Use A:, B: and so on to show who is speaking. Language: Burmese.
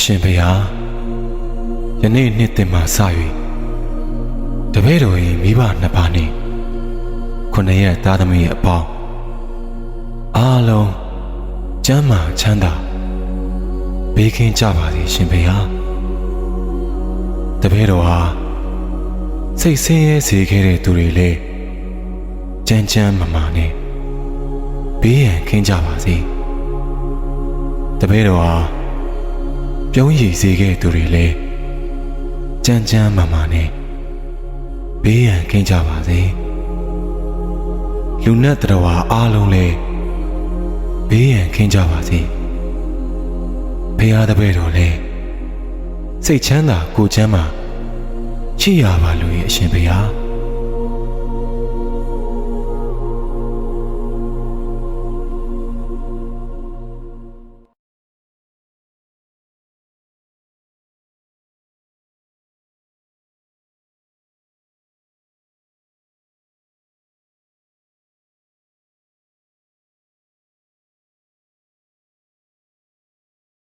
A: ရှင်ဖေဟာယနေ့နှစ်သစ်မှာစ၍တပည့်တော်၏မိဘနှစ်ပါးနှင့်9ရက်သားသမီးအပေါင်းအားလုံးကျမ်းမာချမ်းသာဘေးကင်းကြပါစေရှင်ဖေဟာတပည့်တော်ဟာစိတ်ဆင်းရဲစေခဲ့တဲ့သူတွေလည်းကျမ်းကျမ်းမာမာနဲ့ဘေးရန်ကင်းကြပါစေတပည့်တော်ဟာပြုံးရည်စေခဲ့သူတွေလည်းကျမ်းကျမ်းမာမာနဲ့ဘေးရန်ကင်းကြပါစေလူနဲ့တရားဝါအားလုံးလည်းဘေးရန်ကင်းကြပါစေဖေဟာတပည့်တော်လည်းစိတ်ချမ်းသာကိုယ်ချမ်းသာရှိရပါလို့ရဲ့အရှင်ဖေဟာ